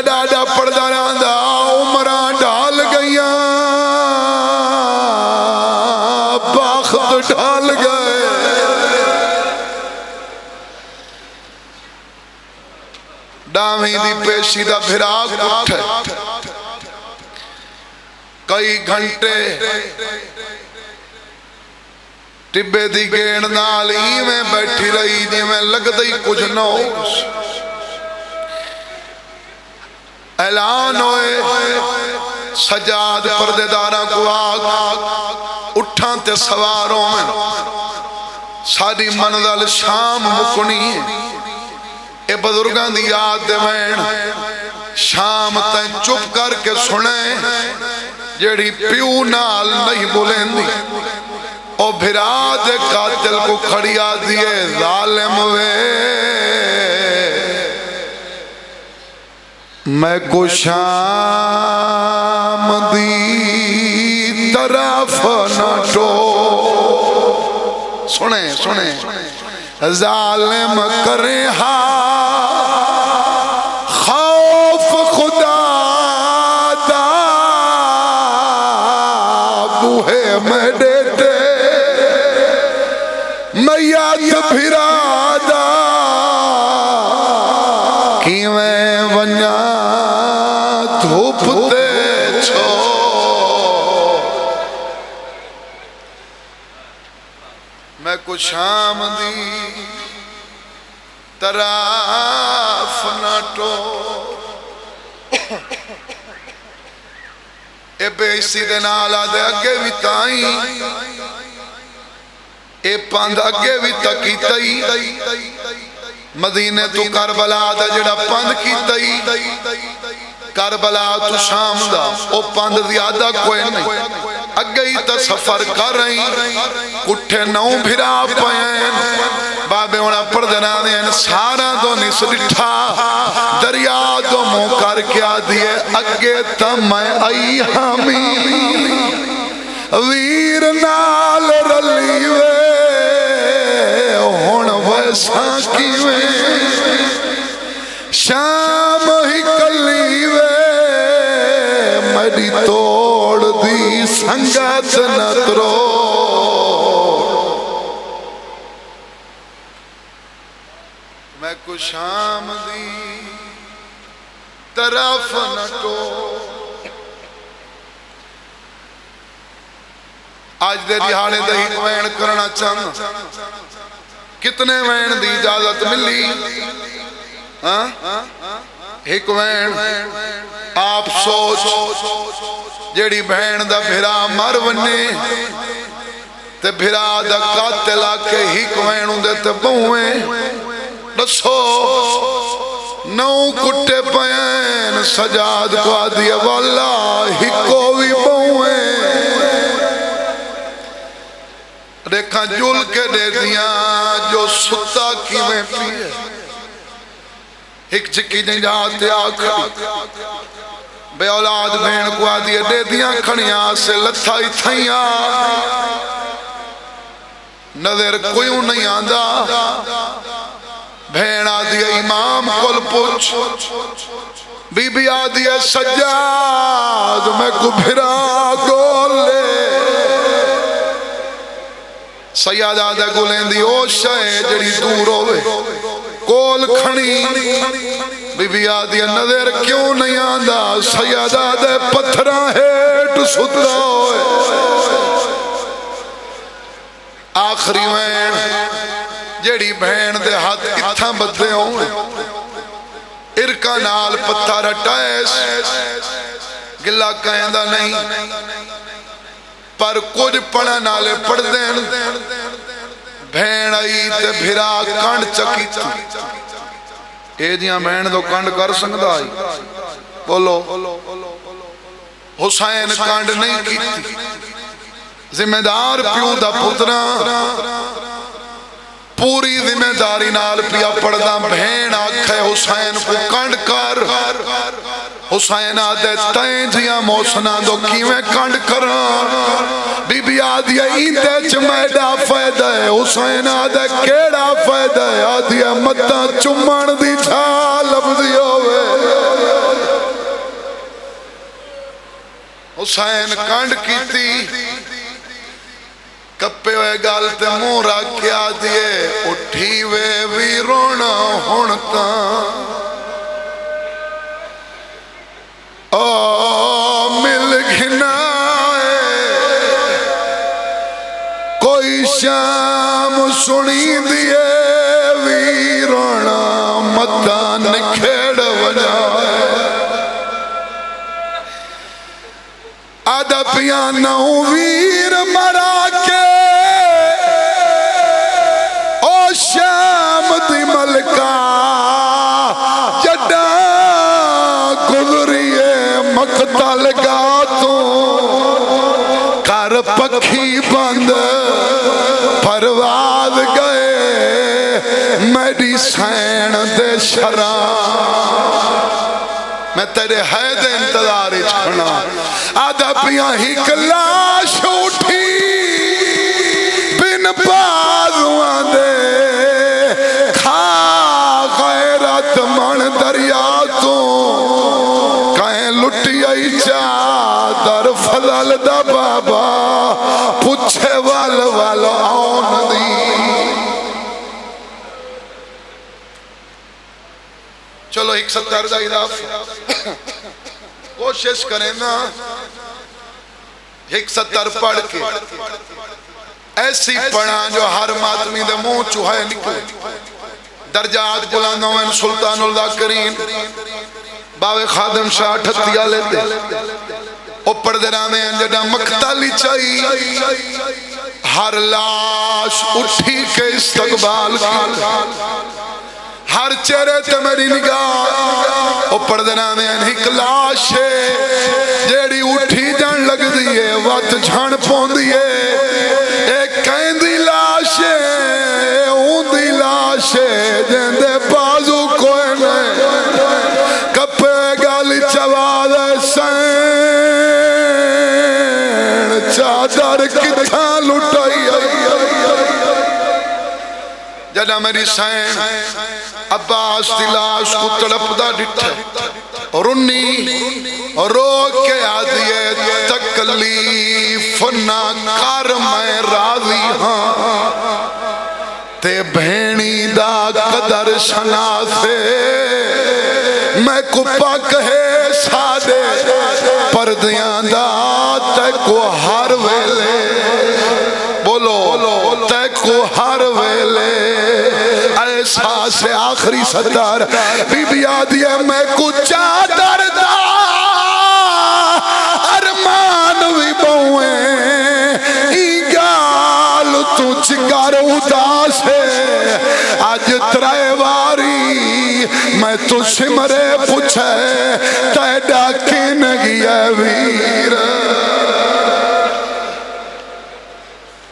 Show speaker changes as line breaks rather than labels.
ڈاڈا پڑھدا رہندا عمراں ڈال گئیاں باخت ڈال گئے ڈاویں دی پیشی دا بھراگ اٹھے کئی گھنٹے ٹبے دی گیڑ نال میں بیٹھی رہی جی میں لگ دئی کچھ نہ ہو اعلان ہوئے سجاد پردے دارہ کو آگ اٹھان تے سواروں میں ساری منزل شام مکنی ہے اے بزرگاں دی یاد دے وین شام تائیں چپ کر کے سنیں جیڑی پیو نال نہیں بولیں دی او بھرا دے قاتل کو کھڑیا دیے ظالم وے میں کو شام دی طرف نہ ٹو سنیں ظالم کرے ہاں خوف خدا دا بوہے میں دیتے میات بھرا دا کی میں ونیا دھوپتے چھو میں کو شام دی طرف نہ ٹو اے بے اسی دے نالا دے اگے بھی تائیں اے پاند اگے بھی تکی تئی مدینے تو کربلا دا جڑا پاند کی تئی کربلا تو شام دا او پاند زیادہ کوئی نہیں اگے ہی تا سفر کر رہی کٹھے نو بھرا پائیں بابے ہونا پڑھ دینا دیں سارا دو نس لٹھا دریا دو مو کر کیا دیئے اگے تا میں آئی ہمی ویر نال رلی وے ہون ویسا کی وے شام ہی کلی وے میری توڑ دی سنگت نترو میں کو شام دی طرف نٹو آج دے دیہانے دہی وین کرنا چاہنا کتنے وین دی اجازت ملی ایک وین آپ سوچ جیڑی بہن دا بھرا مر ونے تے بھرا دا قاتل آکے ہی کوینوں دے تے بہویں رسو نو کٹے پین سجاد کو آدھی واللہ ہی کوئی بہویں دیکھا جل کے دے دیاں جو ستا کی میں پیے ایک چکی جن جاتے آکھا بے اولاد بین کو آدھی دے دیاں کھڑیاں سے لتھائی تھائیاں نظر کوئی نہیں آندہ بین آدھی امام کل پوچھ بی بی آدھی سجاد میں کو بھرا گول لے سیاد آدھے گولیں دی او شاہ جڑی دور ہوئے کول کھنی بی بی آدھی نظر کیوں نہیں آندہ سیاد آدھے پتھران ہیٹ سترہ ہوئے آخری وین جیڑی بہن دے ہاتھ اتھا بدے ہوئے ارکا نال پتھا رٹائیس گلہ کہندہ نہیں پر کچھ پڑھا نالے پڑھ دین بہن آئی تے بھرا کانڈ چکی تھی اے دیاں بہن دو کانڈ کر سکتا آئی بولو حسین کانڈ نہیں کی تھی ذمہ دار پیو دا پترا پوری ذمہ داری نال پیا پڑھدا بہن آکھے حسین کو کانڈ کر حسین آدھے تائیں جیاں موسنا دو کیویں کانڈ کر بی بی آدھیا ایندے چمیڈا فائدہ ہے حسین آدھے کیڑا فائدہ ہے آدھیا مدہ چمان دی چھا لبدی ہوئے حسین کانڈ کیتی کپے ہوئے گال تے منہ رکھیا دیے اٹھی وے بھی رونا ہونتا مل گھنا کوئی شام سنی دیے ویرونا متا نکھیڑ وجائے آدھا پیانو ویر مرا کے او شام دی ملکہ جڈا گزریے مقتل گا تو کر پکھی بند پرواز گئے میڈی سین دے شراب میں تیرے حید انتظاری چھنا آدھا پیاں ہی کلاش اٹھی بن بازوان دے کھا غیرت من دریا تو کہیں لٹی آئی چادر فضل دا بابا پچھے وال آن دی چلو 170 دا اضافہ کوشش کریں نا 170 پڑھ کے ایسی پڑھا جو ہر ماتمی دے منہ چوہے نکلے درجات بلانوں میں سلطان الذاکرین باوے خادم شاہ ٹھتیا لیتے اوپر درانے ہیں جڑا مقتلی چاہی ہر لاش اٹھی کے استقبال کی ہر چہرے تے میری نگاہ اوپر درانے ہیں ایک لاش ہے جیڑی اٹھی جان لگ دیئے وقت جھان پون دیئے ایک کہیں دی لاش ہے اون دی لاش ہے جن دے بازو کوئے میں کپے گالی چواد سین چادر کتھا لٹائی جڑا میری سین عباس دی لاش کو تڑپ دا ڈٹھا رنی رو کے آدھیے تکلیف نہ کر میں راضی ہاں تے بھینی دا قدر شناسے میں کپا کہے سادے پردیاں دا تے کو ہر ویلے بولو تے کو ہر ویلے احساس آخری ستار بی بی آدھی ہے میں کچھ چادر دا ارمان وی بوئیں ای گال تجھ کر اداس ہے آج ترائے واری میں تو سمرے پوچھے تیڈا